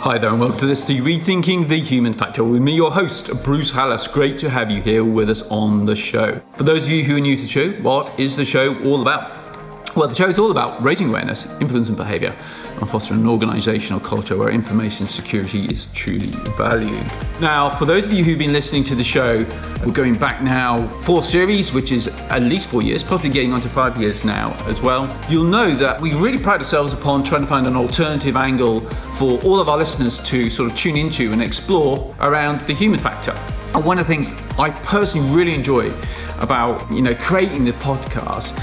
Hi there and welcome to this, the Rethinking the Human Factor with me, your host, Bruce Hallas. Great to have you here with us on the show. For those of you who are new to the show, what is the show all about? Well, the show is all about raising awareness, influencing behaviour, and fostering an organisational culture where information security is truly valued. Now, for those of you who've been listening to the show, we're going back now 4 series, which is at least 4 years, probably getting on to 5 years now as well. You'll know that we really pride ourselves upon trying to find an alternative angle for all of our listeners to sort of tune into and explore around the human factor. And one of the things I personally really enjoy about, creating the podcast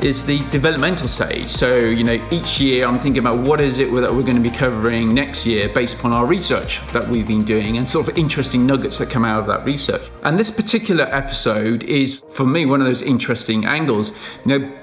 is the developmental stage. So, each year I'm thinking about what is it that we're going to be covering next year based upon our research that we've been doing and sort of interesting nuggets that come out of that research. And this particular episode is, for me, one of those interesting angles.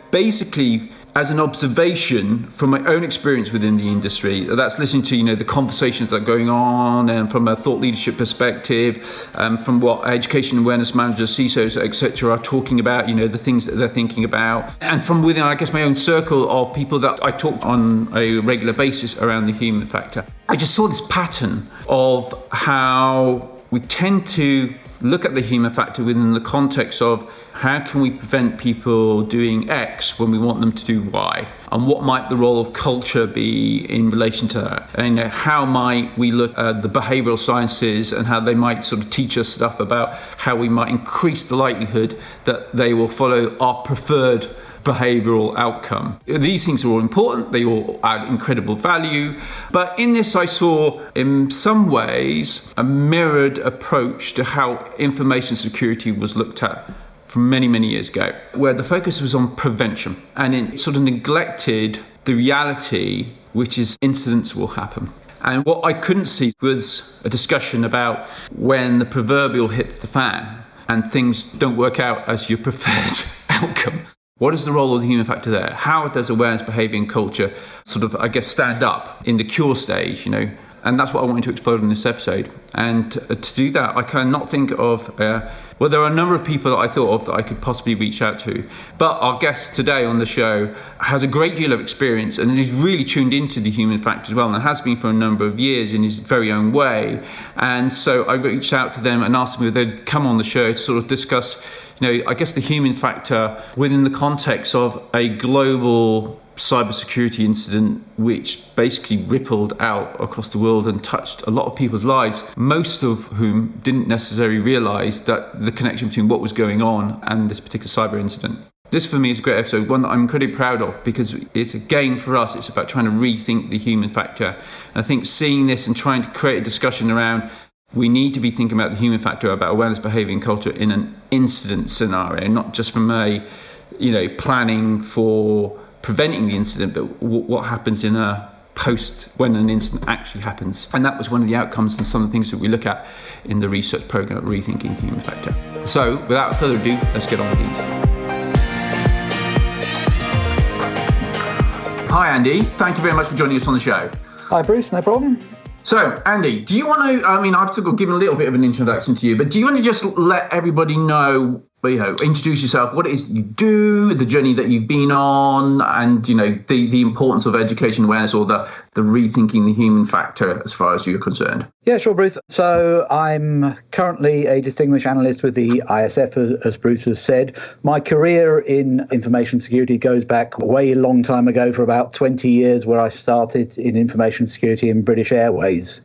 Basically, as an observation from my own experience within the industry, that's listening to, the conversations that are going on and from a thought leadership perspective, from what education awareness managers, CISOs, etc. are talking about, the things that they're thinking about. And from within, I guess, my own circle of people that I talk on a regular basis around the human factor. I just saw this pattern of how we tend to look at the human factor within the context of how can we prevent people doing X when we want them to do Y? And what might the role of culture be in relation to that? And how might we look at the behavioral sciences and how they might sort of teach us stuff about how we might increase the likelihood that they will follow our preferred behavioural outcome. These things are all important, they all add incredible value, but in this I saw in some ways a mirrored approach to how information security was looked at from many, many years ago, where the focus was on prevention and it sort of neglected the reality, which is incidents will happen. And what I couldn't see was a discussion about when the proverbial hits the fan and things don't work out as your preferred outcome. What is the role of the human factor there? How does awareness, behaviour and culture sort of, stand up in the cure stage, And that's what I wanted to explore in this episode. And to do that, I cannot think of, there are a number of people that I thought of that I could possibly reach out to. But our guest today on the show has a great deal of experience and is really tuned into the human factor as well, and has been for a number of years in his very own way. And so I reached out to them and asked them if they'd come on the show to sort of discuss the human factor within the context of a global cybersecurity incident which basically rippled out across the world and touched a lot of people's lives, most of whom didn't necessarily realise that the connection between what was going on and this particular cyber incident. This for me is a great episode, one that I'm incredibly proud of because it's, again, for us, it's about trying to rethink the human factor. And I think seeing this and trying to create a discussion around we need to be thinking about the human factor, about awareness, behaviour and culture in an incident scenario, not just from a, planning for preventing the incident, but what happens in a post when an incident actually happens. And that was one of the outcomes and some of the things that we look at in the research programme at Rethinking the Human Factor. So without further ado, let's get on with the interview. Hi Andy, thank you very much for joining us on the show. Hi Bruce, no problem. So, Andy, do you want to, I've sort of given a little bit of an introduction to you, but do you want to just let everybody know, introduce yourself, what it is that you do, the journey that you've been on, and, the importance of education awareness or the rethinking the human factor as far as you're concerned? Yeah, sure, Bruce. So I'm currently a distinguished analyst with the ISF, as Bruce has said. My career in information security goes back way a long time ago, for about 20 years, where I started in information security in British Airways.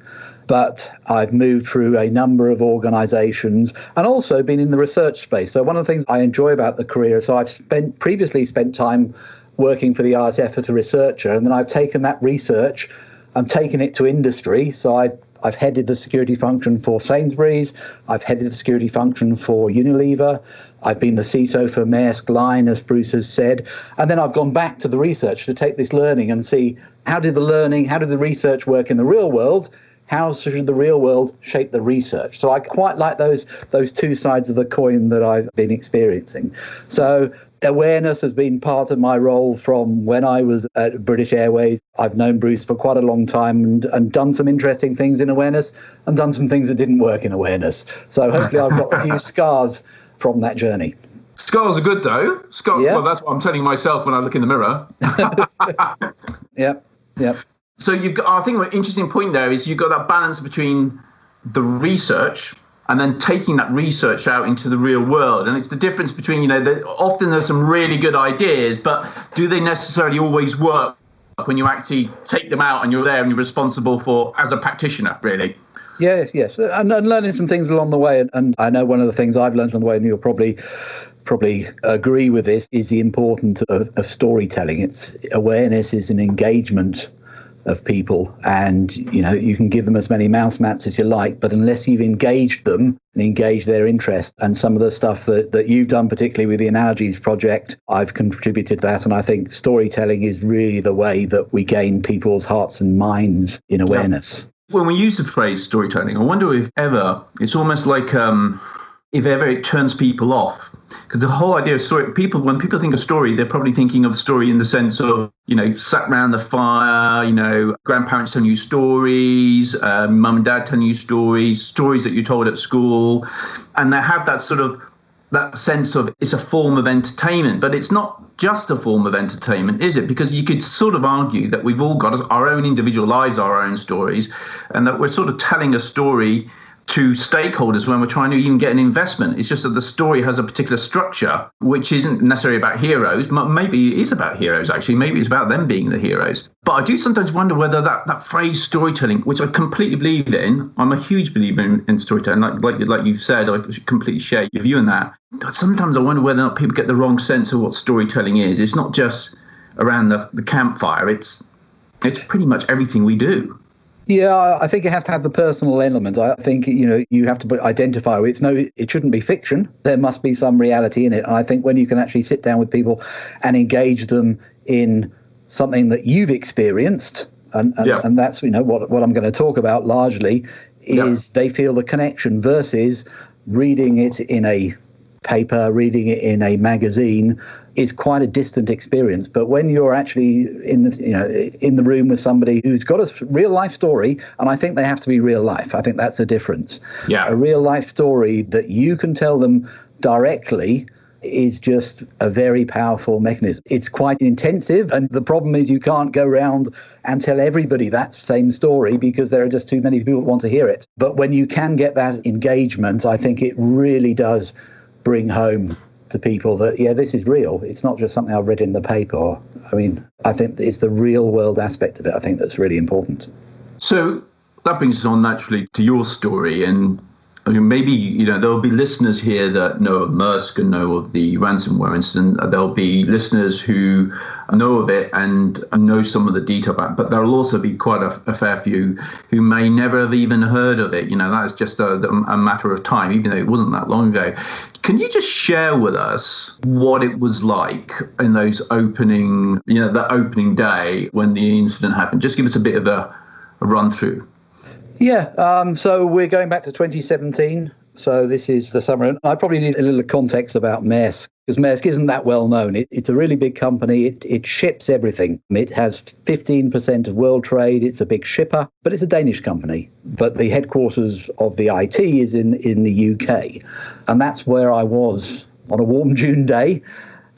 But I've moved through a number of organisations and also been in the research space. So one of the things I enjoy about the career, so I've previously spent time working for the ISF as a researcher, and then I've taken that research and taken it to industry. So I've headed the security function for Sainsbury's, I've headed the security function for Unilever, I've been the CISO for Maersk Line, as Bruce has said, and then I've gone back to the research to take this learning and see how did the research work in the real world. How should the real world shape the research? So I quite like those two sides of the coin that I've been experiencing. So awareness has been part of my role from when I was at British Airways. I've known Bruce for quite a long time and done some interesting things in awareness and done some things that didn't work in awareness. So hopefully I've got a few scars from that journey. Scars are good though. Yeah. Well, that's what I'm telling myself when I look in the mirror. Yep. So you've got, I think an interesting point there is you've got that balance between the research and then taking that research out into the real world. And it's the difference between, often there's some really good ideas, but do they necessarily always work when you actually take them out and you're there and you're responsible for, as a practitioner, really? Yeah, yes. And learning some things along the way. And I know one of the things I've learned along the way, and you'll probably agree with this, is the importance of storytelling. It's awareness is an engagement of people, and you can give them as many mouse mats as you like, but unless you've engaged them and engaged their interest, and some of the stuff that you've done, particularly with the Analogies project, I've contributed to that. And I think storytelling is really the way that we gain people's hearts and minds in awareness. When we use the phrase storytelling, I wonder if ever it's almost like if ever it turns people off. Because the whole idea of story, when people think of story, they're probably thinking of story in the sense of, sat around the fire, grandparents telling you stories, mum and dad telling you stories that you told at school. And they have that sort of, that sense of it's a form of entertainment, but it's not just a form of entertainment, is it? Because you could sort of argue that we've all got our own individual lives, our own stories, and that we're sort of telling a story to stakeholders when we're trying to even get an investment. It's just that the story has a particular structure, which isn't necessarily about heroes, but maybe it is about heroes, actually. Maybe it's about them being the heroes. But I do sometimes wonder whether that phrase storytelling, which I completely believe in, I'm a huge believer in storytelling, like you've said, I completely share your view on that. But sometimes I wonder whether or not people get the wrong sense of what storytelling is. It's not just around the campfire. It's pretty much everything we do. Yeah, I think you have to have the personal element. I think, you have to identify it shouldn't be fiction. There must be some reality in it. And I think when you can actually sit down with people and engage them in something that you've experienced, and that's, what I'm going to talk about largely, is they feel the connection versus reading it in a paper, reading it in a magazine, is quite a distant experience. But when you're actually in the room with somebody who's got a real life story, and I think they have to be real life. I think that's the difference. Yeah. A real life story that you can tell them directly is just a very powerful mechanism. It's quite intensive, and the problem is you can't go around and tell everybody that same story because there are just too many people that want to hear it. But when you can get that engagement, I think it really does bring home to people that, this is real. It's not just something I've read in the paper. I think it's the real world aspect of it, I think, that's really important. So that brings us on naturally to your story. And maybe, there'll be listeners here that know of Maersk and know of the ransomware incident. There'll be listeners who know of it and know some of the detail about it, but there'll also be quite a fair few who may never have even heard of it. That's just a matter of time, even though it wasn't that long ago. Can you just share with us what it was like in those opening, that opening day when the incident happened? Just give us a bit of a run through. Yeah, so we're going back to 2017. So this is the summer. And I probably need a little context about Maersk, because Maersk isn't that well known. It's a really big company. It ships everything. It has 15% of world trade. It's a big shipper, but it's a Danish company. But the headquarters of the IT is in the UK. And that's where I was on a warm June day,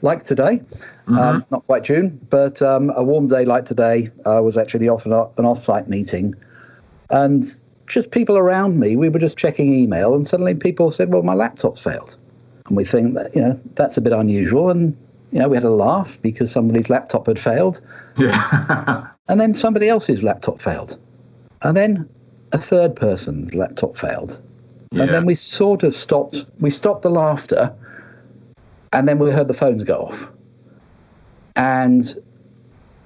like today. Not quite June, but a warm day like today. I was actually off an off-site meeting. And just people around me, we were just checking email, and suddenly people said, well, my laptop's failed. And we think that, that's a bit unusual. And, we had a laugh because somebody's laptop had failed. Yeah. And then somebody else's laptop failed. And then a third person's laptop failed. Yeah. And then we sort of stopped the laughter, and then we heard the phones go off. And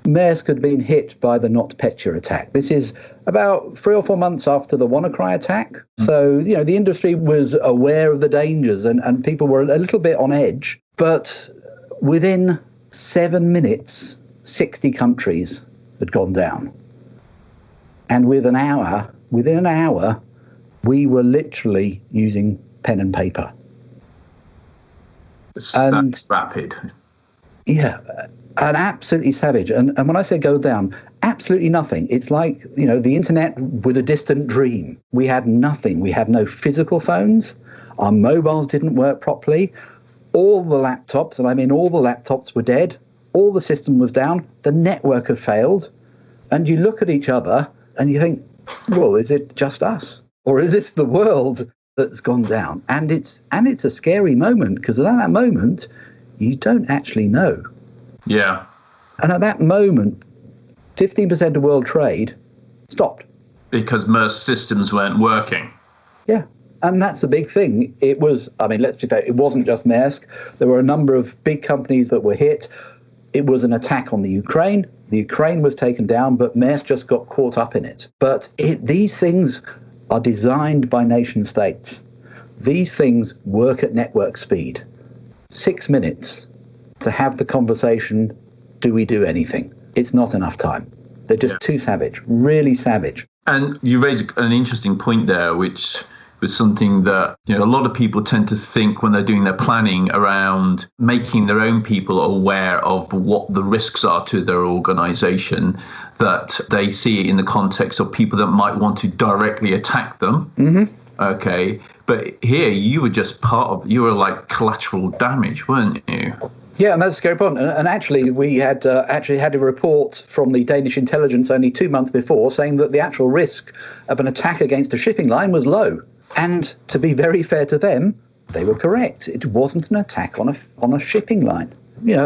Maersk had been hit by the NotPetya attack. This is about 3 or 4 months after the WannaCry attack. So, the industry was aware of the dangers and people were a little bit on edge. But within 7 minutes, 60 countries had gone down. And within an hour, we were literally using pen and paper. That's rapid. Yeah. And absolutely savage. And when I say go down, absolutely nothing. It's like, the internet with a distant dream. We had nothing. We had no physical phones. Our mobiles didn't work properly. All the laptops, and I mean all the laptops, were dead. All the system was down. The network had failed. And you look at each other and you think, well, is it just us? Or is this the world that's gone down? And it's a scary moment, because at that moment, you don't actually know. Yeah. And at that moment, 15% of world trade stopped. Because Maersk systems weren't working. Yeah. And that's the big thing. It was, let's be fair, it wasn't just Maersk. There were a number of big companies that were hit. It was an attack on the Ukraine. The Ukraine was taken down, but Maersk just got caught up in it. But these things are designed by nation states. These things work at network speed. 6 minutes to have the conversation, do we do anything? It's not enough time. They're just too savage, really savage. And you raise an interesting point there, which was something that a lot of people tend to think when they're doing their planning around making their own people aware of what the risks are to their organisation, that they see it in the context of people that might want to directly attack them. Mm-hmm. Okay. But here you were just you were like collateral damage, weren't you? Yeah, and that's a scary point. And actually, we had had a report from the Danish intelligence only 2 months before saying that the actual risk of an attack against a shipping line was low. And to be very fair to them, they were correct. It wasn't an attack on a shipping line.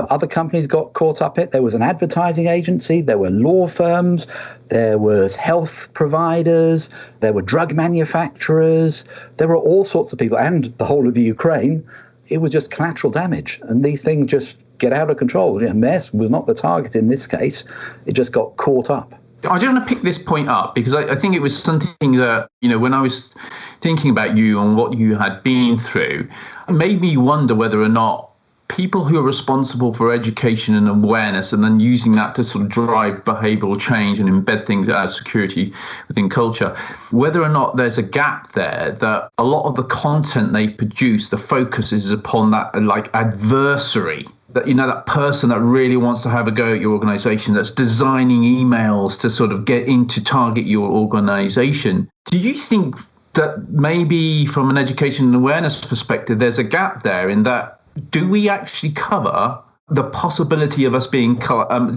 Other companies got caught up in it. There was an advertising agency, there were law firms, there was health providers, there were drug manufacturers, there were all sorts of people, and the whole of the Ukraine. It was just collateral damage, and these things just get out of control. Maersk was not the target in this case. It just got caught up. I do want to pick this point up because I think it was something that, when I was thinking about you and what you had been through, it made me wonder whether or not people who are responsible for education and awareness and then using that to sort of drive behavioural change and embed things as security within culture, whether or not there's a gap there that a lot of the content they produce, the focus is upon that like adversary, that that person that really wants to have a go at your organisation, that's designing emails to sort of get in to target your organisation. Do you think that maybe from an education and awareness perspective, there's a gap there in that? Do we actually cover the possibility of us being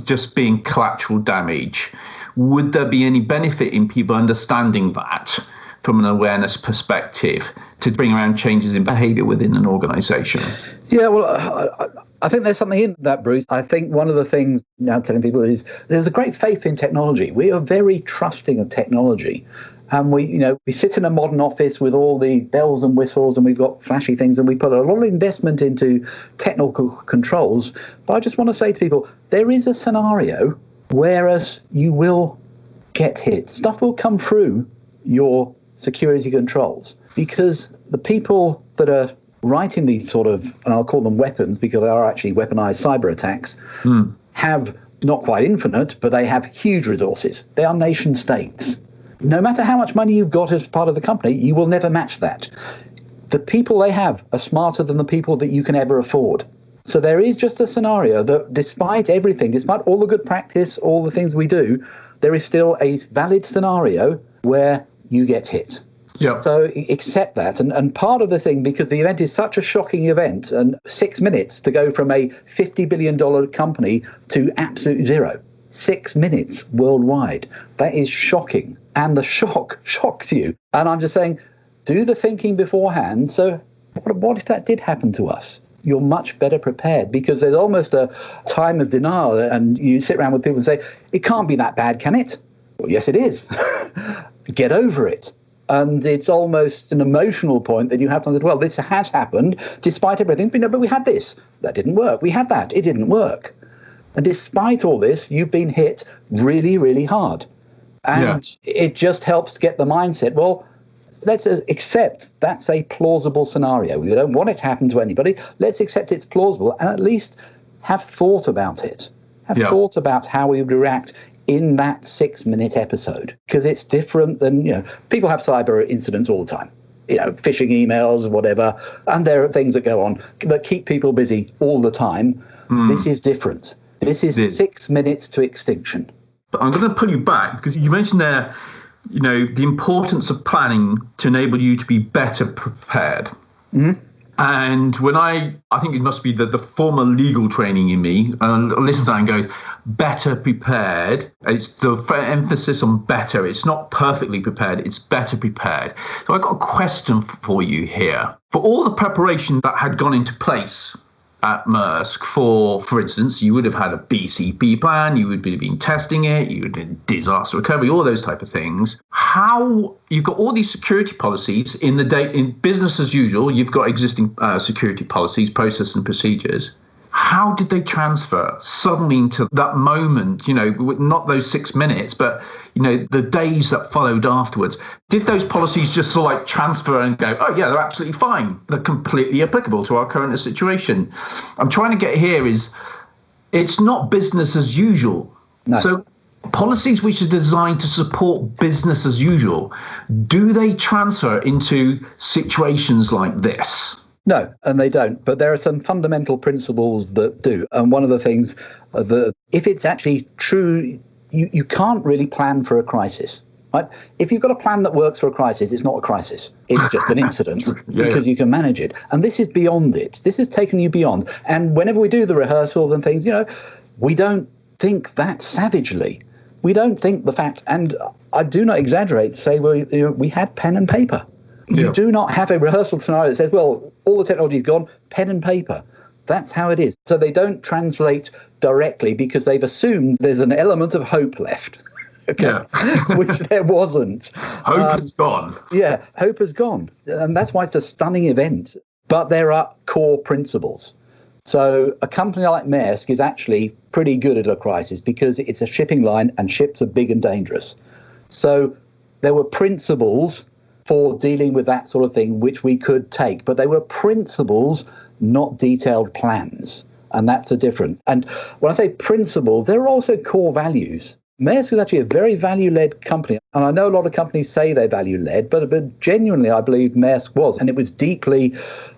just being collateral damage? Would there be any benefit in people understanding that from an awareness perspective to bring around changes in behaviour within an organisation? Yeah, well, I think there's something in that, Bruce. I think one of the things now telling people is there's a great faith in technology. We are very trusting of technology. And we sit in a modern office with all the bells and whistles, and we've got flashy things, and we put a lot of investment into technical controls. But I just want to say to people, there is a scenario whereas you will get hit. Stuff will come through your security controls because the people that are writing these sort of, and I'll call them weapons because they are actually weaponized cyber attacks, have not quite infinite, but they have huge resources. They are nation states. No matter how much money you've got as part of the company, you will never match that. The people they have are smarter than the people that you can ever afford. So there is just a scenario that despite everything, despite all the good practice, all the things we do, there is still a valid scenario where you get hit. Yeah. So accept that. And part of the thing, because the event is such a shocking event, and 6 minutes to go from a $50 billion company to absolute zero. 6 minutes worldwide. That is shocking. And the shock shocks you. And I'm just saying, do the thinking beforehand. So what if that did happen to us? You're much better prepared because there's almost a time of denial. And you sit around with people and say, it can't be that bad, can it? Well, yes, it is. Get over it. And it's almost an emotional point that you have to say, well, this has happened despite everything. But we had this. That didn't work. We had that. It didn't work. And despite all this, you've been hit really, really hard. And it just helps get the mindset, well, let's accept that's a plausible scenario. We don't want it to happen to anybody. Let's accept it's plausible and at least have thought about it. Have thought about how we would react in that 6 minute episode. Because it's different than, people have cyber incidents all the time. Phishing emails, whatever. And there are things that go on that keep people busy all the time. This is different. This is 6 minutes to extinction. But I'm going to pull you back because you mentioned there, the importance of planning to enable you to be better prepared. Mm-hmm. And when I think it must be the former legal training in me, listens to that and goes, better prepared. It's the emphasis on better. It's not perfectly prepared. It's better prepared. So I've got a question for you here. For all the preparation that had gone into place at Maersk, for instance, you would have had a BCP plan, you would have been testing it, you would have disaster recovery, all those type of things. How you've got all these security policies in business as usual, you've got existing security policies, process and procedures. How did they transfer suddenly into that moment, not those 6 minutes, but, the days that followed afterwards? Did those policies just sort of like transfer and go, oh, yeah, they're absolutely fine. They're completely applicable to our current situation. I'm trying to get here is it's not business as usual. No. So policies which are designed to support business as usual, do they transfer into situations like this? No, and they don't. But there are some fundamental principles that do. And one of the things that if it's actually true, you can't really plan for a crisis. Right? If you've got a plan that works for a crisis, it's not a crisis. It's just an incident because you can manage it. And this is beyond it. This has taken you beyond. And whenever we do the rehearsals and things, we don't think that savagely. We don't think the fact, and I do not exaggerate, say we had pen and paper. You do not have a rehearsal scenario that says, well, all the technology is gone, pen and paper. That's how it is. So they don't translate directly because they've assumed there's an element of hope left, which there wasn't. Hope is gone. Yeah, hope has gone. And that's why it's a stunning event. But there are core principles. So a company like Maersk is actually pretty good at a crisis because it's a shipping line and ships are big and dangerous. So there were principles for dealing with that sort of thing, which we could take. But they were principles, not detailed plans. And that's the difference. And when I say principle, there are also core values. Maersk is actually a very value-led company. And I know a lot of companies say they're value-led, but genuinely I believe Maersk was. And it was deeply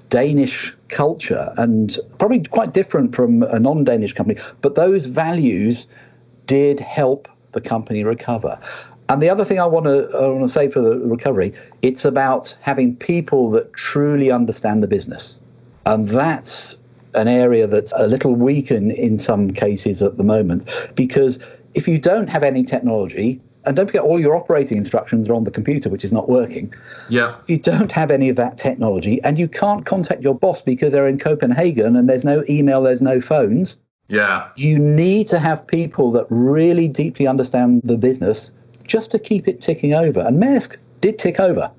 Danish culture and probably quite different from a non-Danish company. But those values did help the company recover. And the other thing I want to say for the recovery, it's about having people that truly understand the business. And that's an area that's a little weak in some cases at the moment, because if you don't have any technology, and don't forget all your operating instructions are on the computer, which is not working. Yeah. If you don't have any of that technology and you can't contact your boss because they're in Copenhagen and there's no email, there's no phones. Yeah. You need to have people that really deeply understand the business just to keep it ticking over. And Maersk did tick over.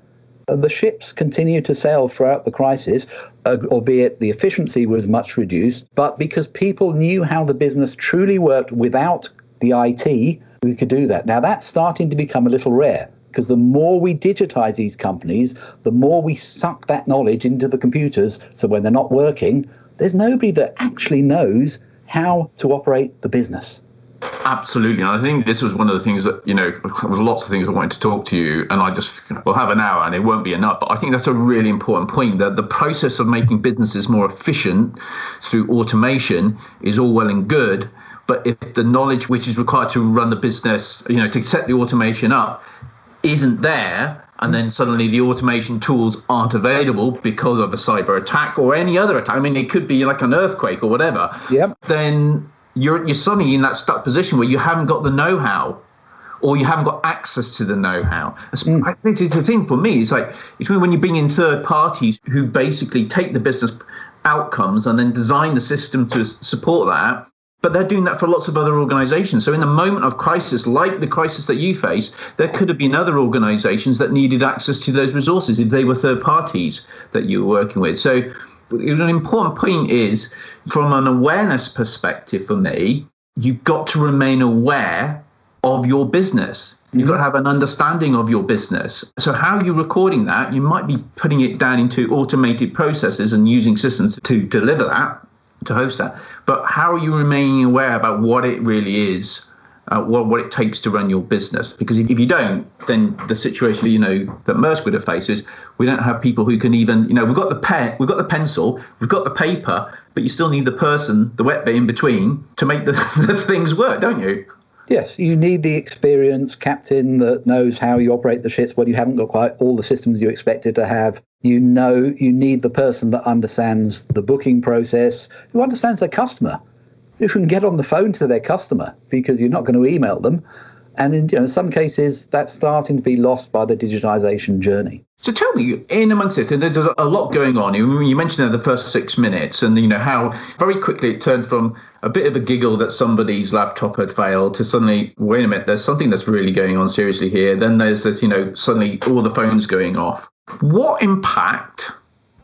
The ships continued to sail throughout the crisis, albeit the efficiency was much reduced. But because people knew how the business truly worked without the IT, we could do that. Now, that's starting to become a little rare, because the more we digitize these companies, the more we suck that knowledge into the computers. So when they're not working, there's nobody that actually knows how to operate the business. Absolutely. And I think this was one of the things that, there was lots of things I wanted to talk to you, and we'll have an hour and it won't be enough. But I think that's a really important point, that the process of making businesses more efficient through automation is all well and good. But if the knowledge which is required to run the business, to set the automation up, isn't there, and then suddenly the automation tools aren't available because of a cyber attack or any other attack, I mean, it could be like an earthquake or whatever, then you're suddenly in that stuck position where you haven't got the know-how, or you haven't got access to the know-how. The thing for me is it's when you bring in third parties who basically take the business outcomes and then design the system to support that. But they're doing that for lots of other organizations. So in the moment of crisis, like the crisis that you faced, there could have been other organizations that needed access to those resources if they were third parties that you were working with. So an important point is, from an awareness perspective for me, you've got to remain aware of your business. You've got to have an understanding of your business. So how are you recording that? You might be putting it down into automated processes and using systems to deliver that, to host that. But how are you remaining aware about what it really is, what it takes to run your business? Because if you don't, then the situation that Maersk would have faced is we don't have people who can even, we've got the pen, we've got the pencil, we've got the paper, but you still need the person, the wet bit in between, to make the things work, don't you? Yes, you need the experienced captain that knows how you operate the ships when you haven't got quite all the systems you expected to have. You need the person that understands the booking process, who understands their customer, who can get on the phone to their customer, because you're not going to email them. And in some cases, that's starting to be lost by the digitization journey. So tell me, in amongst it, and there's a lot going on. You mentioned in the first 6 minutes, and how very quickly it turned from a bit of a giggle that somebody's laptop had failed to suddenly, wait a minute, there's something that's really going on seriously here. Then there's this, suddenly all the phones going off. What impact?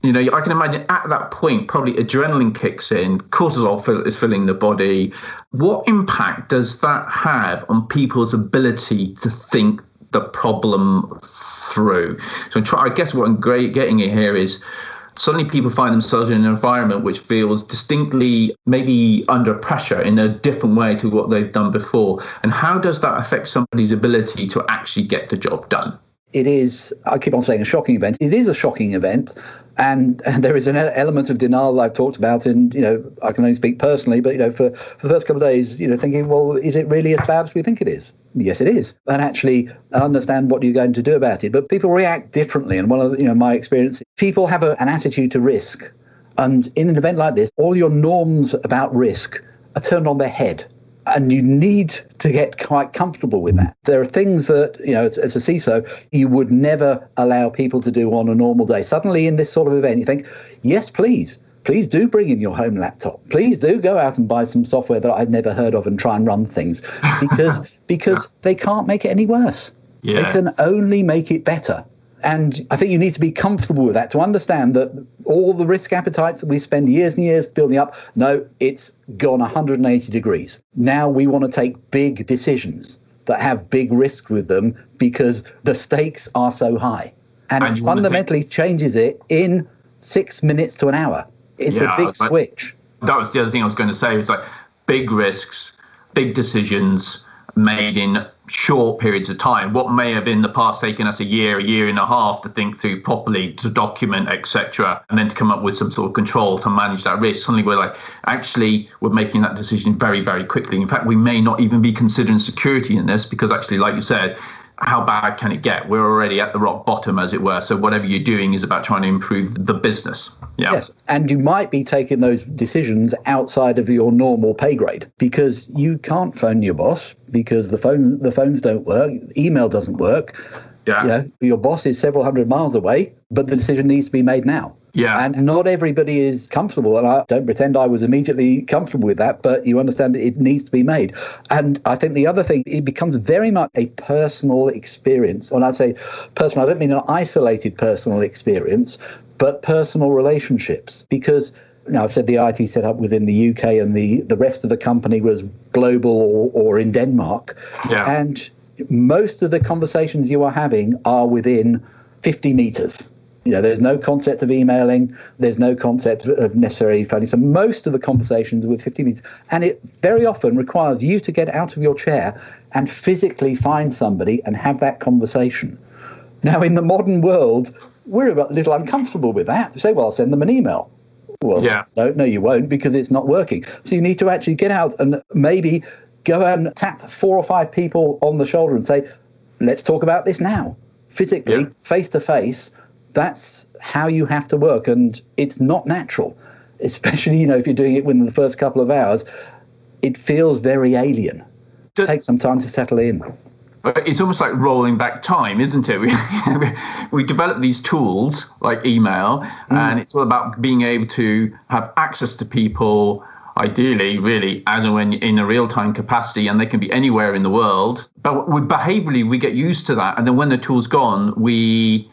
I can imagine at that point, probably adrenaline kicks in, cortisol is filling the body. What impact does that have on people's ability to think the problem through? So I guess what I'm getting at here is suddenly people find themselves in an environment which feels distinctly maybe under pressure in a different way to what they've done before. And how does that affect somebody's ability to actually get the job done? It is, I keep on saying a shocking event. It is a shocking event. And there is an element of denial that I've talked about. And, I can only speak personally, but, for the first couple of days, thinking, well, is it really as bad as we think it is? Yes, it is. And actually understand what you're going to do about it. But people react differently. And one of my experience, people have an attitude to risk. And in an event like this, all your norms about risk are turned on their head. And you need to get quite comfortable with that. There are things that, as a CISO, you would never allow people to do on a normal day. Suddenly in this sort of event, you think, yes, please do bring in your home laptop. Please do go out and buy some software that I've never heard of and try and run things, because they can't make it any worse. Yeah. They can only make it better. And I think you need to be comfortable with that, to understand that all the risk appetites that we spend years and years building up, no, it's gone 180 degrees. Now we want to take big decisions that have big risk with them because the stakes are so high. And it fundamentally changes it in 6 minutes to an hour. It's a big switch. That was the other thing I was going to say. It's like big risks, big decisions made in short periods of time. What may have in the past taken us a year and a half to think through properly, to document, etc., and then to come up with some sort of control to manage that risk. Suddenly we're making that decision very, very quickly. In fact, we may not even be considering security in this, because actually, like you said, how bad can it get? We're already at the rock bottom, as it were. So whatever you're doing is about trying to improve the business. Yeah. Yes, and you might be taking those decisions outside of your normal pay grade, because you can't phone your boss because the phones don't work, email doesn't work. Yeah. Your boss is several hundred miles away, but the decision needs to be made now. Yeah. And not everybody is comfortable. And I don't pretend I was immediately comfortable with that, but you understand it needs to be made. And I think the other thing, it becomes very much a personal experience. When I say personal, I don't mean an isolated personal experience, but personal relationships. Because I've said the IT setup within the UK and the rest of the company was global or in Denmark. Yeah. And most of the conversations you are having are within 50 meters. There's no concept of emailing. There's no concept of necessarily phoning. So most of the conversations are with 50 meters. And it very often requires you to get out of your chair and physically find somebody and have that conversation. Now, in the modern world, we're a little uncomfortable with that. We say, well, I'll send them an email. Well, yeah. No, you won't, because it's not working. So you need to actually get out and maybe go and tap 4 or 5 people on the shoulder and say, let's talk about this now. Physically, face to face. That's how you have to work, and it's not natural, especially, if you're doing it within the first couple of hours. It feels very alien. It takes some time to settle in. It's almost like rolling back time, isn't it? We develop these tools like email, and it's all about being able to have access to people, ideally, really, as and when in a real-time capacity, and they can be anywhere in the world. But behaviourally, we get used to that, and then when the tool's gone, we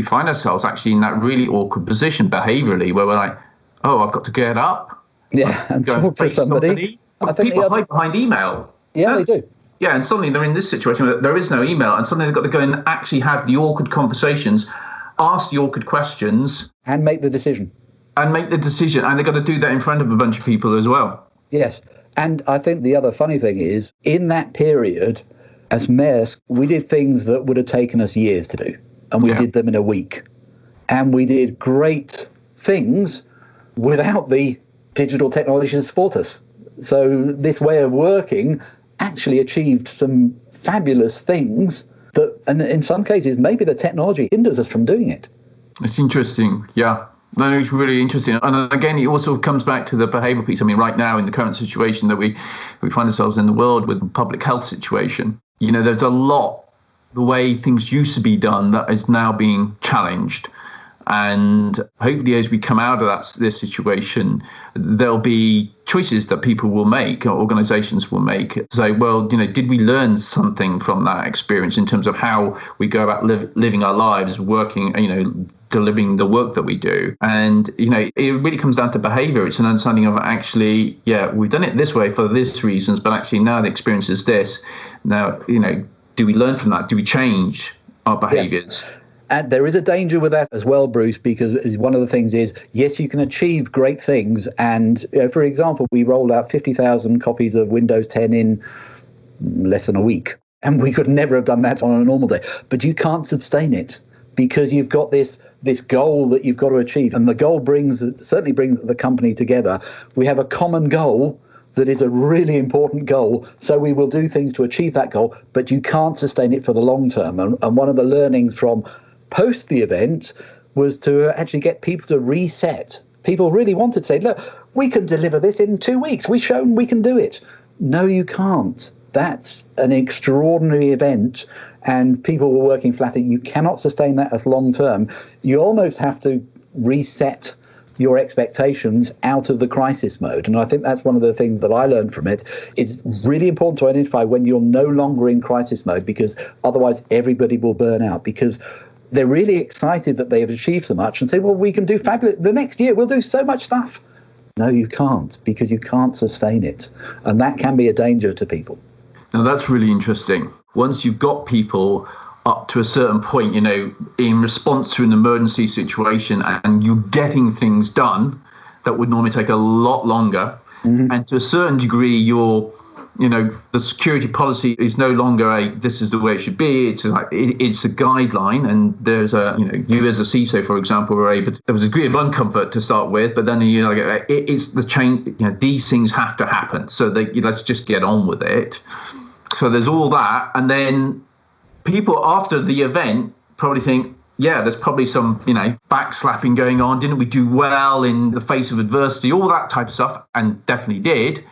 find ourselves actually in that really awkward position behaviourally, where we're like, oh, I've got to get up. Yeah, and talk to somebody. I think people hide behind email. Yeah, they do. Yeah, and suddenly they're in this situation where there is no email, and suddenly they've got to go and actually have the awkward conversations, ask the awkward questions. And make the decision. And they've got to do that in front of a bunch of people as well. Yes, and I think the other funny thing is, in that period, as Maersk, we did things that would have taken us years to do. And we did them in a week. And we did great things without the digital technology to support us. So this way of working actually achieved some fabulous things that, and in some cases, maybe the technology hinders us from doing it. It's interesting, yeah. No, it's really interesting. And again, it also comes back to the behavioural piece. I mean, right now in the current situation that we find ourselves in the world with the public health situation, there's a lot, the way things used to be done, that is now being challenged. And hopefully as we come out of this situation, there'll be choices that people will make, or organisations will make. Say, well, did we learn something from that experience in terms of how we go about living our lives, working, delivering the work that we do? And, it really comes down to behaviour. It's an understanding of actually, we've done it this way for this reasons, but actually now the experience is this. Now, do we learn from that? Do we change our behaviours? Yeah. And there is a danger with that as well, Bruce, because one of the things is, yes, you can achieve great things. And, for example, we rolled out 50,000 copies of Windows 10 in less than a week. And we could never have done that on a normal day. But you can't sustain it because you've got this goal that you've got to achieve. And the goal certainly brings the company together. We have a common goal that is a really important goal. So we will do things to achieve that goal, but you can't sustain it for the long term. And one of the learnings from post the event was to actually get people to reset. People really wanted to say, look, we can deliver this in 2 weeks. We've shown we can do it. No, you can't. That's an extraordinary event, and people were working flat. You cannot sustain that as long term. You almost have to reset your expectations out of the crisis mode. And I think that's one of the things that I learned from it. It's really important to identify when you're no longer in crisis mode, because otherwise everybody will burn out, because they're really excited that they have achieved so much and say, well, we can do fabulous. The next year we'll do so much stuff. No, you can't, because you can't sustain it. And that can be a danger to people. Now, that's really interesting. Once you've got people up to a certain point, in response to an emergency situation, and you're getting things done that would normally take a lot longer, and to a certain degree, the security policy is no longer this is the way it should be. It's it's a guideline, and there's you as a CISO, for example, were able to, there was a degree of uncomfort to start with, but then it's the change. These things have to happen, so let's just get on with it. So there's all that, and then people after the event probably think, there's probably some backslapping going on. Didn't we do well in the face of adversity? All that type of stuff, and definitely did.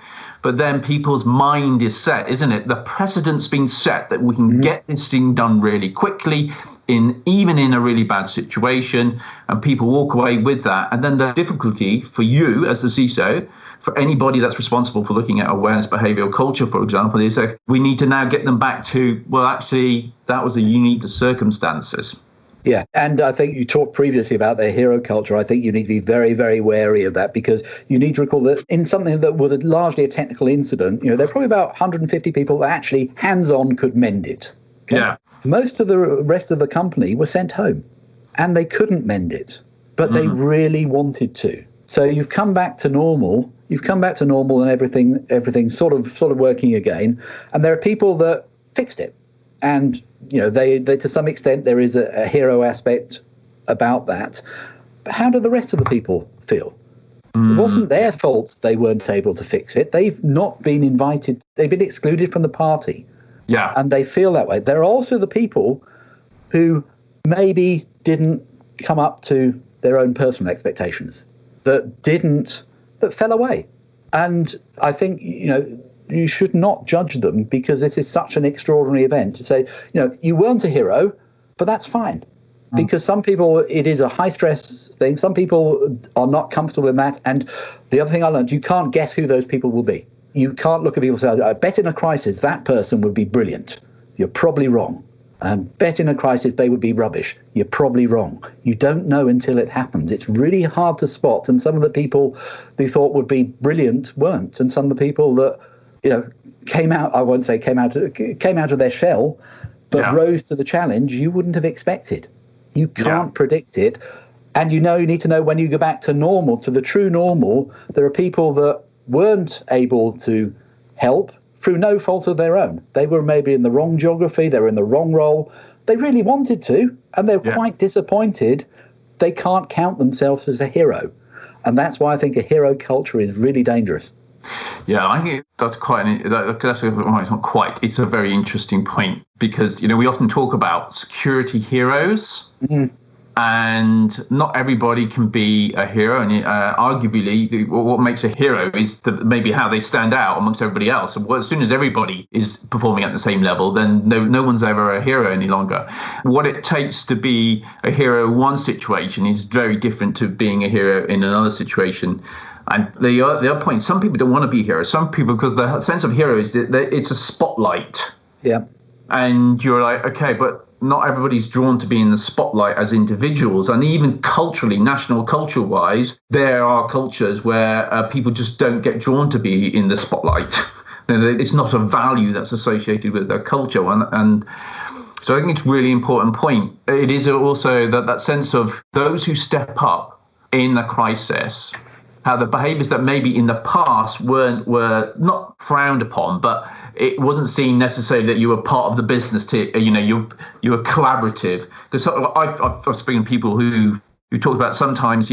But then people's mind is set, isn't it? The precedent's been set that we can get this thing done really quickly, even in a really bad situation, and people walk away with that. And then the difficulty for you as the CISO, for anybody that's responsible for looking at awareness, behavioural culture, for example, is that we need to now get them back to, well, actually, that was a unique circumstances. Yeah, and I think you talked previously about the hero culture. I think you need to be very, very wary of that, because you need to recall that in something that was largely a technical incident, there are probably about 150 people that actually hands-on could mend it. Okay? Yeah. Most of the rest of the company were sent home, and they couldn't mend it, but they really wanted to. So you've come back to normal. And everything's sort of working again. And there are people that fixed it. And, they to some extent, there is a hero aspect about that. But how do the rest of the people feel? It wasn't their fault they weren't able to fix it. They've not been invited. They've been excluded from the party. Yeah. And they feel that way. There are also the people who maybe didn't come up to their own personal expectations, that fell away. And I think, you should not judge them, because this is such an extraordinary event. To say, you weren't a hero, but that's fine. Because some people, it is a high stress thing. Some people are not comfortable in that. And the other thing I learned, you can't guess who those people will be. You can't look at people and say, I bet in a crisis that person would be brilliant. You're probably wrong. And bet in a crisis they would be rubbish. You're probably wrong. You don't know until it happens. It's really hard to spot. And some of the people they thought would be brilliant weren't. And some of the people that came out, I won't say came out of their shell, but rose to the challenge you wouldn't have expected. You can't predict it. And you need to know when you go back to normal, to the true normal, there are people that weren't able to help through no fault of their own. They were maybe in the wrong geography, they were in the wrong role. They really wanted to, and they're quite disappointed they can't count themselves as a hero. And that's why I think a hero culture is really dangerous. Yeah, I think that's it's not quite. It's a very interesting point because, we often talk about security heroes. Mm-hmm. And not everybody can be a hero. And arguably, what makes a hero is maybe how they stand out amongst everybody else. And as soon as everybody is performing at the same level, then no one's ever a hero any longer. What it takes to be a hero in one situation is very different to being a hero in another situation. And the other point, some people don't want to be heroes. Some people, because the sense of hero is that it's a spotlight. Yeah. And you're like, okay, but not everybody's drawn to be in the spotlight as individuals. And even culturally, national culture-wise, there are cultures where people just don't get drawn to be in the spotlight. It's not a value that's associated with their culture. And so I think it's a really important point. It is also that sense of those who step up in the crisis, how the behaviours that maybe in the past were not frowned upon, but it wasn't seen necessarily that you were part of the business. You were collaborative. Because I've spoken to people who talked about sometimes,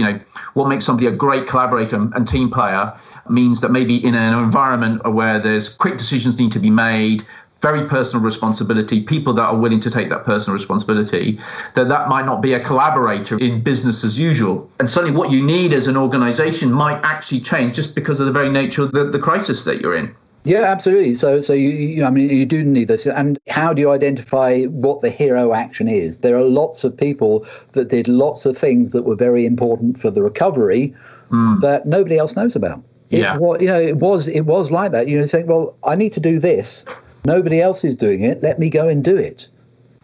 what makes somebody a great collaborator and team player means that maybe in an environment where there's quick decisions need to be made, very personal responsibility, people that are willing to take that personal responsibility, that might not be a collaborator in business as usual. And suddenly what you need as an organization might actually change just because of the very nature of the crisis that you're in. Yeah, absolutely. So you do need this. And how do you identify what the hero action is? There are lots of people that did lots of things that were very important for the recovery that nobody else knows about. Yeah. It was like that. You think, well, I need to do this. Nobody else is doing it. Let me go and do it.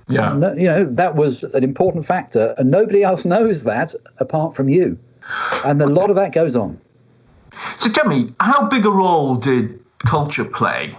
Yeah. That was an important factor, and nobody else knows that apart from you. And a lot of that goes on. So tell me, how big a role did culture play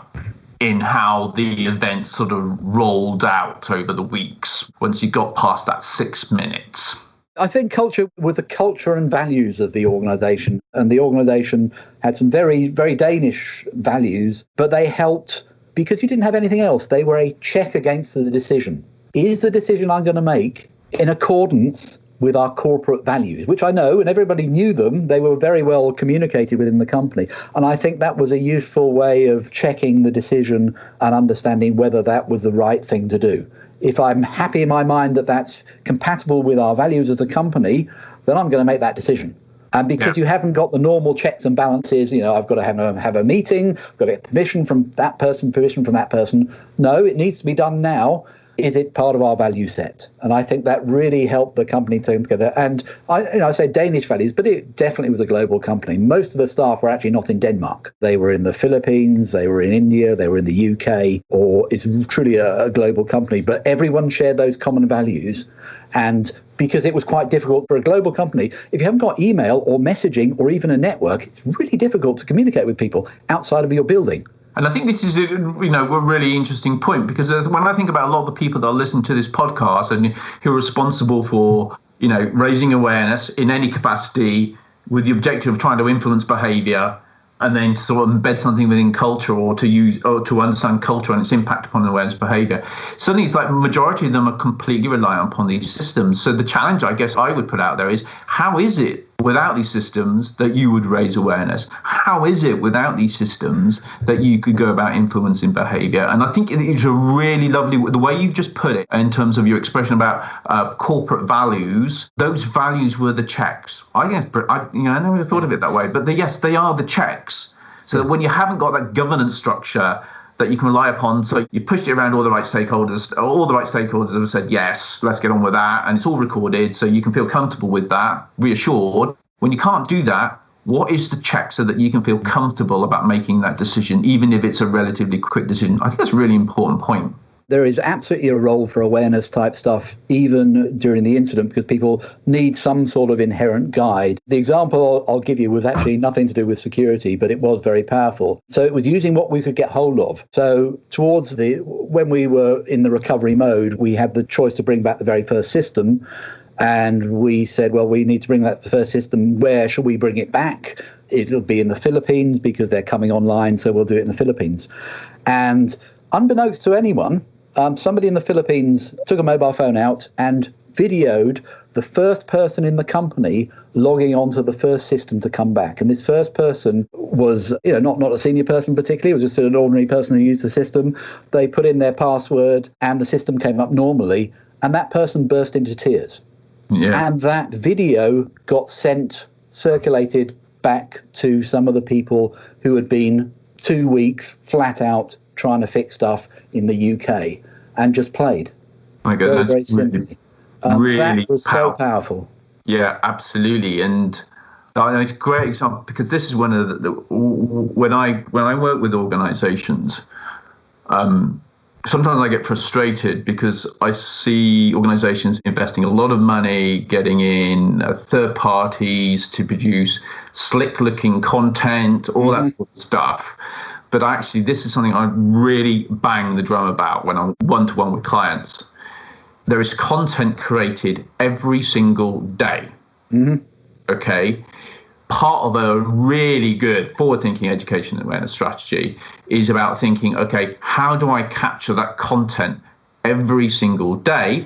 in how the event sort of rolled out over the weeks once you got past that 6 minutes? I think culture was the culture and values of the organisation. And the organisation had some very, very Danish values, but they helped because you didn't have anything else. They were a check against the decision. Is the decision I'm going to make in accordance with our corporate values, which I know, and everybody knew them. They were very well communicated within the company. And I think that was a useful way of checking the decision and understanding whether that was the right thing to do. If I'm happy in my mind that that's compatible with our values as a company, then I'm going to make that decision. And because you haven't got the normal checks and balances, I've got to have a meeting, I've got to get permission from that person. No, it needs to be done now. Is it part of our value set? And I think that really helped the company come together. And I say Danish values, but it definitely was a global company. Most of the staff were actually not in Denmark. They were in the Philippines, they were in India, they were in the UK, or it's truly a global company. But everyone shared those common values. And because it was quite difficult for a global company, if you haven't got email or messaging or even a network, it's really difficult to communicate with people outside of your building. And I think this is, a really interesting point, because when I think about a lot of the people that are listening to this podcast and who are responsible for, raising awareness in any capacity with the objective of trying to influence behaviour and then sort of embed something within culture or to understand culture and its impact upon awareness behaviour, suddenly it's like the majority of them are completely reliant upon these systems. So the challenge I guess I would put out there is, how is it without these systems that you would raise awareness? How is it without these systems that you could go about influencing behaviour? And I think it's a really lovely, the way you've just put it in terms of your expression about corporate values, those values were the checks. I think I never thought of it that way, but yes, they are the checks. So that when you haven't got that governance structure that you can rely upon, so you pushed it around all the right stakeholders have said, yes, let's get on with that, and it's all recorded, so you can feel comfortable with that, reassured. When you can't do that, what is the check so that you can feel comfortable about making that decision, even if it's a relatively quick decision? I think that's a really important point. There is absolutely a role for awareness type stuff, even during the incident, because people need some sort of inherent guide. The example I'll give you was actually nothing to do with security, but it was very powerful. So it was using what we could get hold of. So when we were in the recovery mode, we had the choice to bring back the very first system. And we said, well, we need to bring back the first system. Where shall we bring it back? It'll be in the Philippines because they're coming online. So we'll do it in the Philippines. And unbeknownst to anyone, somebody in the Philippines took a mobile phone out and videoed the first person in the company logging onto the first system to come back. And this first person was, not a senior person particularly, it was just an ordinary person who used the system. They put in their password and the system came up normally, and that person burst into tears. Yeah. And that video got circulated back to some of the people who had been 2 weeks flat out trying to fix stuff in the UK and just played. My God, very simply. Really that was so powerful. Yeah, absolutely. And it's a great example, because this is one of when I work with organizations, sometimes I get frustrated because I see organizations investing a lot of money, getting in third parties to produce slick looking content, all that sort of stuff. But actually, this is something I really bang the drum about when I'm one-to-one with clients. There is content created every single day. Okay. Part of a really good forward-thinking education and awareness strategy is about thinking, okay, how do I capture that content every single day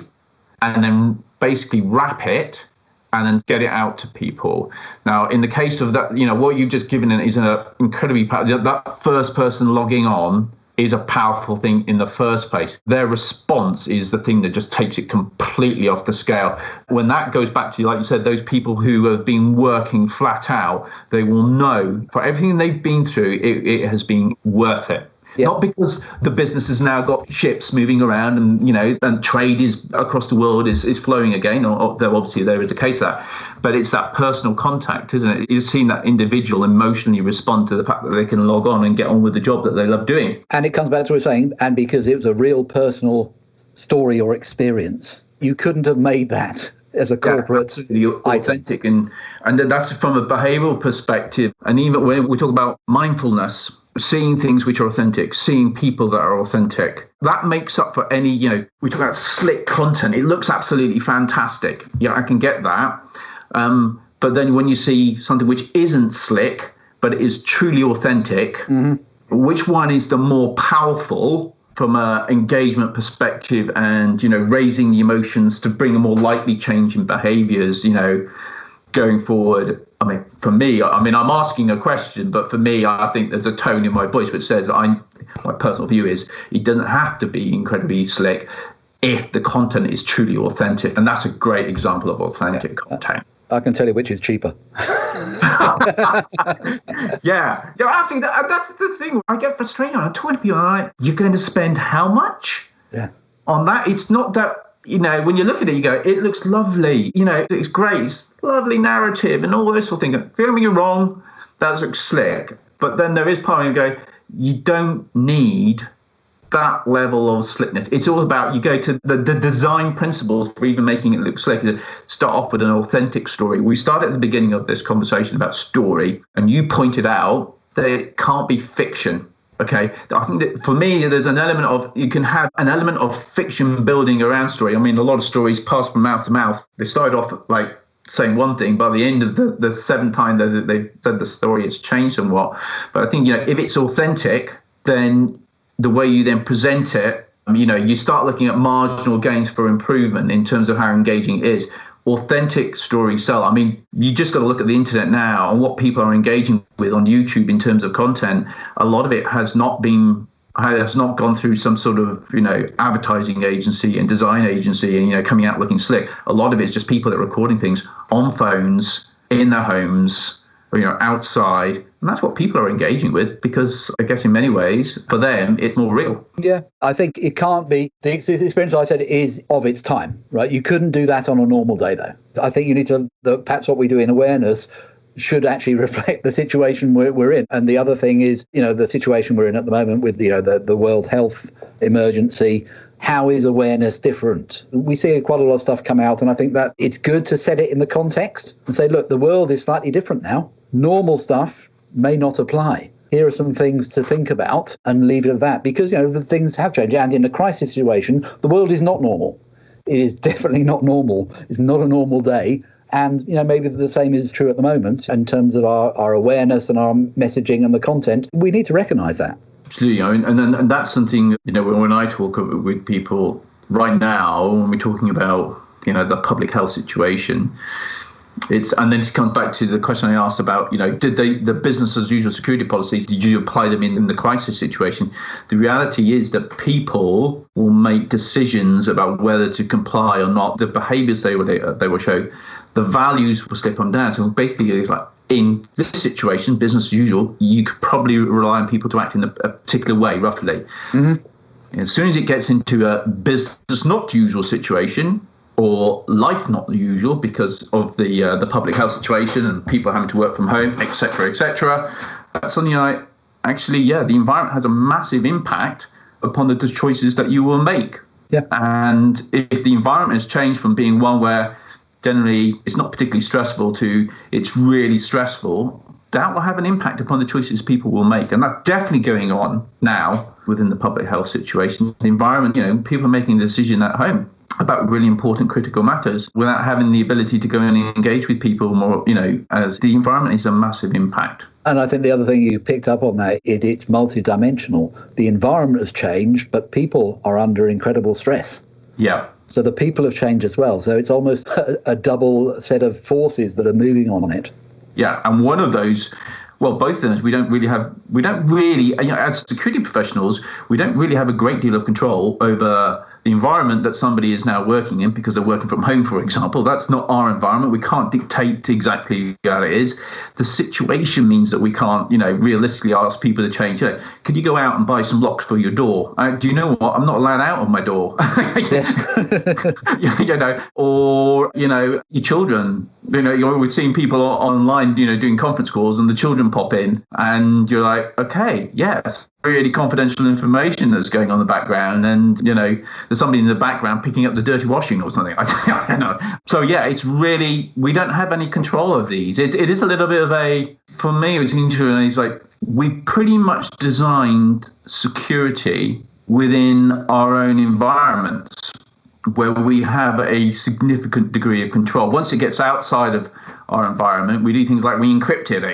and then basically wrap it and then get it out to people. Now, in the case of that, what you've just given is an incredibly powerful, that first person logging on is a powerful thing in the first place. Their response is the thing that just takes it completely off the scale. When that goes back to, like you said, those people who have been working flat out, they will know for everything they've been through, it has been worth it. Yep. Not because the business has now got ships moving around and trade is across the world is flowing again, or though obviously there is a case for that, but it's that personal contact, isn't it? You've seen that individual emotionally respond to the fact that they can log on and get on with the job that they love doing. And it comes back to what we're saying, and because it was a real personal story or experience, you couldn't have made that as a corporate authentic item. And that's from a behavioral perspective. And even when we talk about mindfulness, seeing things which are authentic, seeing people that are authentic, that makes up for any, we talk about slick content. It looks absolutely fantastic. Yeah, I can get that. But then when you see something which isn't slick, but it is truly authentic, which one is the more powerful from an engagement perspective and, raising the emotions to bring a more likely change in behaviors, going forward? I mean, for me, I'm asking a question, but for me, I think there's a tone in my voice which says my personal view is it doesn't have to be incredibly slick if the content is truly authentic. And that's a great example of authentic content. I can tell you which is cheaper. Yeah, actually, that's the thing. I get frustrated. I'm talking to people like, you're going to spend how much on that? It's not that. When you look at it, you go, it looks lovely. It's great. It's lovely narrative and all this sort of thing. Feel me wrong, that looks slick. But then there is part of you go, you don't need that level of slickness. It's all about, you go to the design principles for even making it look slick. Start off with an authentic story. We started at the beginning of this conversation about story, and you pointed out that it can't be fiction. Okay, I think that for me, there's an element of, you can have an element of fiction building around story. I mean, a lot of stories pass from mouth to mouth. They started off like saying one thing, by the end of the seventh time that they've said the story, it's changed somewhat. But I think, if it's authentic, then the way you then present it, you start looking at marginal gains for improvement in terms of how engaging it is. Authentic stories sell. I mean, you just got to look at the internet now and what people are engaging with on YouTube in terms of content. A lot of it has not gone through some sort of, advertising agency and design agency and, coming out looking slick. A lot of it is just people that are recording things on phones, in their homes, or, outside. And that's what people are engaging with, because I guess in many ways, for them, it's more real. Yeah, I think it can't be. The experience I said is of its time, right? You couldn't do that on a normal day, though. I think you need to, perhaps what we do in awareness should actually reflect the situation we're in. And the other thing is, the situation we're in at the moment with, the World Health emergency. How is awareness different? We see quite a lot of stuff come out, and I think that it's good to set it in the context and say, look, the world is slightly different now. Normal stuff may not apply. Here are some things to think about, and leave it at that, because, the things have changed. And in a crisis situation, the world is not normal. It is definitely not normal. It's not a normal day. And, maybe the same is true at the moment in terms of our awareness and our messaging and the content. We need to recognise that. Absolutely, and that's something, when I talk with people right now, when we're talking about, the public health situation, And then it comes back to the question I asked about, did the business as usual security policies, did you apply them in the crisis situation? The reality is that people will make decisions about whether to comply or not. The behaviours they will show, the values will slip on down. So basically, it's like, in this situation, business as usual, you could probably rely on people to act in a particular way, roughly. Mm-hmm. As soon as it gets into a business not usual situation, or life not the usual because of the public health situation and people having to work from home, etc., that's something the environment has a massive impact upon the choices that you will make. Yeah. And if the environment has changed from being one where generally it's not particularly stressful to it's really stressful, that will have an impact upon the choices people will make. And that's definitely going on now within the public health situation. The environment, people are making a decision at home about really important critical matters without having the ability to go and engage with people more, as the environment is a massive impact. And I think the other thing you picked up on that, it's multidimensional. The environment has changed, but people are under incredible stress. Yeah. So the people have changed as well. So it's almost a double set of forces that are moving on it. Yeah, and one of those, both of them, we don't really, as security professionals, we don't really have a great deal of control over the environment that somebody is now working in because they're working from home, for example. That's not our environment. We can't dictate exactly how it is. The situation means that we can't, realistically ask people to change it. Could you go out and buy some locks for your door? Do you know what? I'm not allowed out of my door. Or, your children, we're seeing people online, doing conference calls and the children pop in and you're like, okay, yes. Really confidential information that's going on in the background, and there's somebody in the background picking up the dirty washing or something. I don't know. So it's really, we don't have any control of these. It is a little bit of for me, it's interesting. It's like we pretty much designed security within our own environments where we have a significant degree of control. Once it gets outside of our environment, we do things like we encrypt it,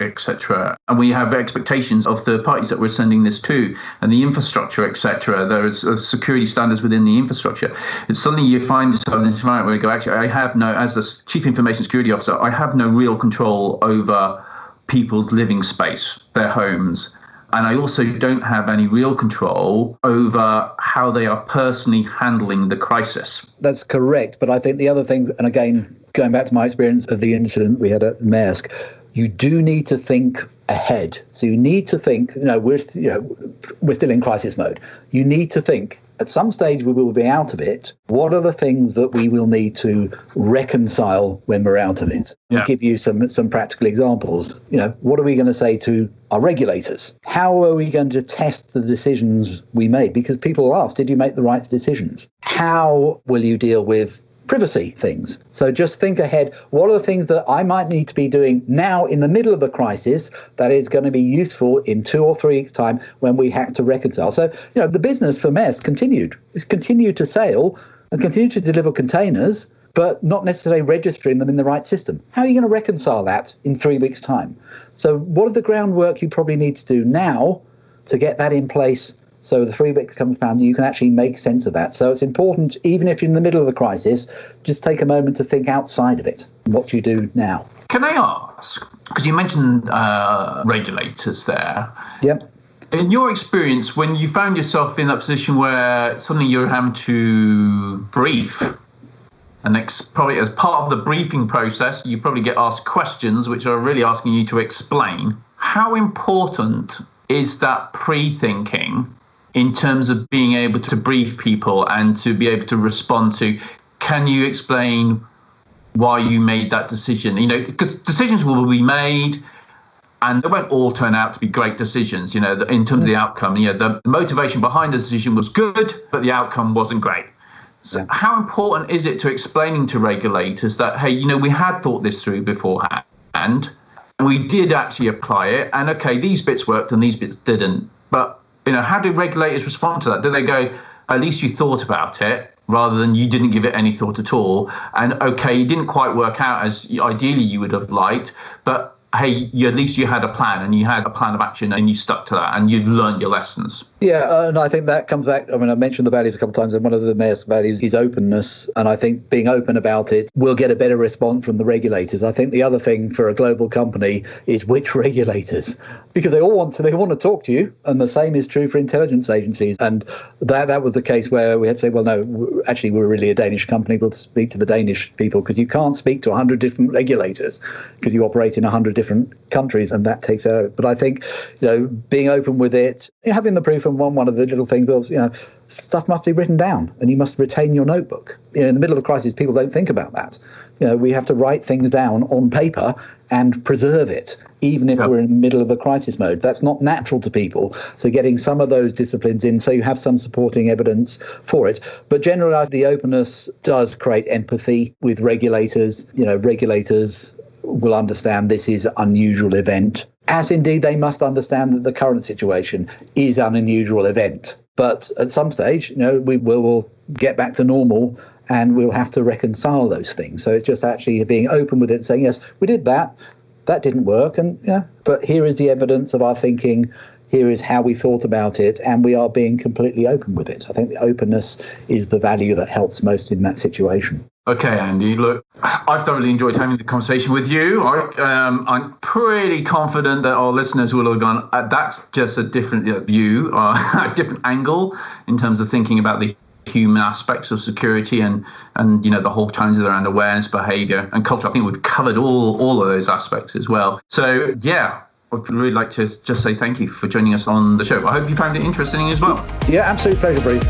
etc. And we have expectations of third parties that we're sending this to, and the infrastructure, etc. There's security standards within the infrastructure. It's something you find yourself in this environment where you go, actually, I have as the Chief Information Security Officer, I have no real control over people's living space, their homes. And I also don't have any real control over how they are personally handling the crisis. That's correct. But I think the other thing, and again, going back to my experience of the incident we had at Maersk, you do need to think ahead. So you need to think, we're still in crisis mode. You need to think, at some stage we will be out of it. What are the things that we will need to reconcile when we're out of it? Yeah. I'll give you some practical examples. What are we going to say to our regulators? How are we going to test the decisions we made? Because people will ask, did you make the right decisions? How will you deal with privacy things? So just think ahead. What are the things that I might need to be doing now in the middle of a crisis that is going to be useful in 2 or 3 weeks' time when we have to reconcile? So, the business for Maersk continued. It's continued to sail and continued to deliver containers, but not necessarily registering them in the right system. How are you going to reconcile that in 3 weeks' time? So what are the groundwork you probably need to do now to get that in place so the 3 weeks comes around, you can actually make sense of that. So it's important, even if you're in the middle of a crisis, just take a moment to think outside of it, what you do now. Can I ask, because you mentioned regulators there. Yep. In your experience, when you found yourself in that position where suddenly you're having to brief, and probably as part of the briefing process, you probably get asked questions which are really asking you to explain. How important is that pre-thinking in terms of being able to brief people and to be able to respond to, can you explain why you made that decision? Because decisions will be made and they won't all turn out to be great decisions, in terms of the outcome. The motivation behind the decision was good, but the outcome wasn't great. So how important is it to explaining to regulators that, hey, we had thought this through beforehand and we did actually apply it, and okay, these bits worked and these bits didn't. But, how do regulators respond to that? Do they go, at least you thought about it, rather than you didn't give it any thought at all? And okay, it didn't quite work out as ideally you would have liked, but hey, at least you had a plan and you had a plan of action and you stuck to that and you've learned your lessons. Yeah, and I think that comes back. I mean, I mentioned the values a couple of times, and one of the Maersk values is openness. And I think being open about it will get a better response from the regulators. I think the other thing for a global company is which regulators, because they want to talk to you. And the same is true for intelligence agencies. And that was the case where we had to say, well, no, actually, we're really a Danish company. We'll speak to the Danish people, because you can't speak to 100 different regulators because you operate in 100 different countries, and that takes out. But I think, being open with it, having the proof. And one of the little things was, stuff must be written down, and you must retain your notebook. In the middle of a crisis, people don't think about that. We have to write things down on paper and preserve it, even if we're in the middle of a crisis mode. That's not natural to people. So getting some of those disciplines in, so you have some supporting evidence for it. But generally, the openness does create empathy with regulators. Regulators will understand this is an unusual event, as indeed they must understand that the current situation is an unusual event. But at some stage, we will get back to normal, and we'll have to reconcile those things. So it's just actually being open with it and saying, yes, we did that didn't work, and but here is the evidence of our thinking. Here is how we thought about it, and we are being completely open with it. I think the openness is the value that helps most in that situation. Okay, Andy, look, I've thoroughly enjoyed having the conversation with you. I'm pretty confident that our listeners will have gone, that's just a different view, a different angle in terms of thinking about the human aspects of security and the whole challenges around awareness, behaviour and culture. I think we've covered all of those aspects as well. So, I'd really like to just say thank you for joining us on the show. I hope you found it interesting as well. Yeah, absolute pleasure, Bruce.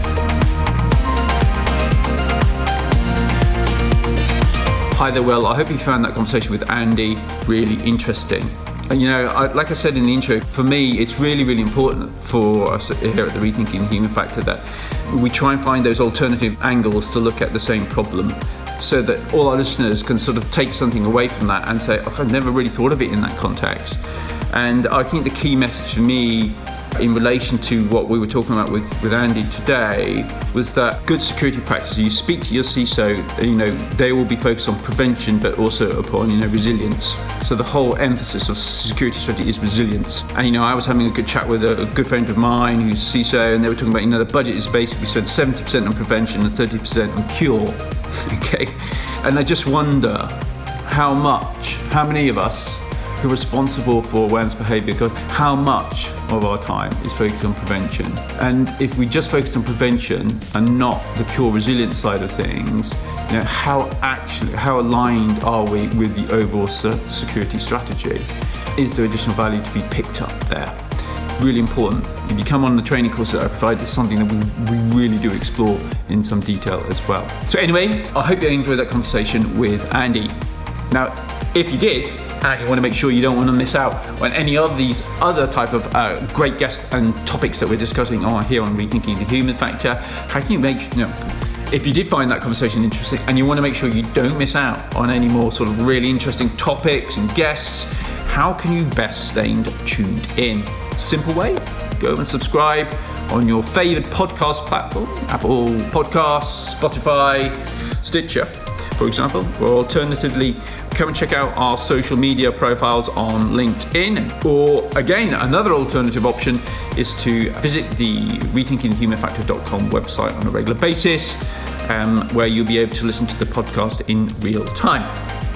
Hi there, Will. I hope you found that conversation with Andy really interesting. Like I said in the intro, for me, it's really, really important for us here at the Rethinking the Human Factor that we try and find those alternative angles to look at the same problem, so that all our listeners can sort of take something away from that and say, I've never really thought of it in that context. And I think the key message for me in relation to what we were talking about with Andy today was that good security practices, you speak to your CISO, they will be focused on prevention, but also upon, resilience. So the whole emphasis of security strategy is resilience. And, I was having a good chat with a good friend of mine who's a CISO, and they were talking about, the budget is basically spent 70% on prevention and 30% on cure. Okay. And I just wonder how many of us who are responsible for awareness behaviour, how much of our time is focused on prevention. And if we just focus on prevention and not the cure resilience side of things, how aligned are we with the overall security strategy? Is there additional value to be picked up there? Really important. If you come on the training course that I provide, this is something that we really do explore in some detail as well. So anyway, I hope you enjoyed that conversation with Andy. Now, if you did, and you want to make sure you don't want to miss out on any of these other type of great guests and topics that we're discussing here on Rethinking the Human Factor, how can you make if you did find that conversation interesting and you want to make sure you don't miss out on any more sort of really interesting topics and guests, how can you best stay tuned in? Simple way, go and subscribe on your favorite podcast platform, Apple Podcasts, Spotify, Stitcher, for example, or alternatively, come and check out our social media profiles on LinkedIn. Or again, another alternative option is to visit the rethinkingthehumanfactor.com website on a regular basis, where you'll be able to listen to the podcast in real time.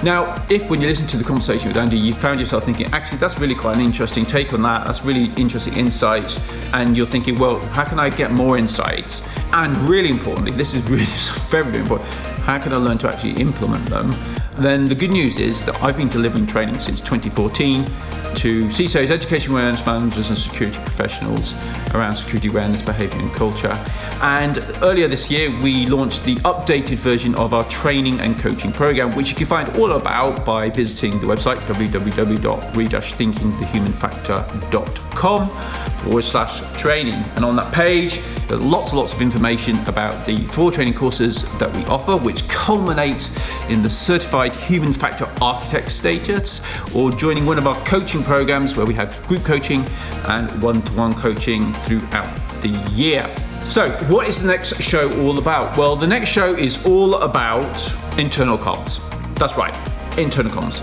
Now, if when you listen to the conversation with Andy, you found yourself thinking, actually, that's really quite an interesting take on that, that's really interesting insights, and you're thinking, well, how can I get more insights? And really importantly, this is really very, very important, how can I learn to actually implement them? Then the good news is that I've been delivering training since 2014 to CISOs, education awareness managers and security professionals around security awareness, behaviour and culture. And earlier this year, we launched the updated version of our training and coaching program, which you can find all about by visiting the website www.re-thinkingthehumanfactor.com/training. And on that page, there's lots and lots of information about the 4 training courses that we offer, which culminates in the Certified Human Factor Architect status, or joining one of our coaching programs where we have group coaching and one-to-one coaching throughout the year. So what is the next show all about? Well, the next show is all about internal comms. That's right. internal comms.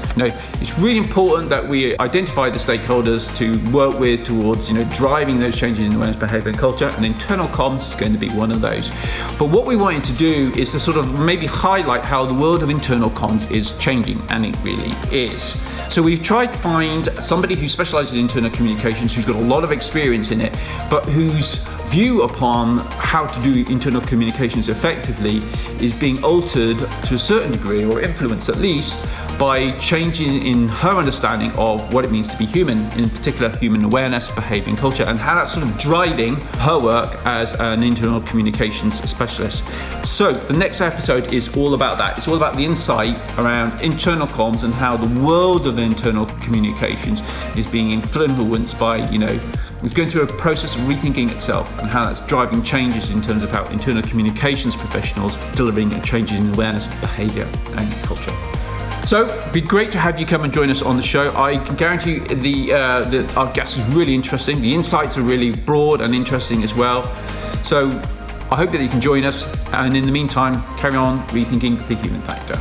It's really important that we identify the stakeholders to work with towards, driving those changes in awareness, behaviour and culture, and internal comms is going to be one of those. But what we wanted to do is to sort of maybe highlight how the world of internal comms is changing, and it really is. So we've tried to find somebody who specialises in internal communications, who's got a lot of experience in it, but whose view upon how to do internal communications effectively is being altered to a certain degree, or influenced at least, by changing in her understanding of what it means to be human, in particular human awareness, behaviour and culture, and how that's sort of driving her work as an internal communications specialist. So the next episode is all about that. It's all about the insight around internal comms and how the world of internal communications is being influenced by, it's going through a process of rethinking itself, and how that's driving changes in terms of how internal communications professionals delivering changes in awareness, behaviour and culture. So it'd be great to have you come and join us on the show. I can guarantee you our guest is really interesting. The insights are really broad and interesting as well. So I hope that you can join us, and in the meantime, carry on rethinking the human factor.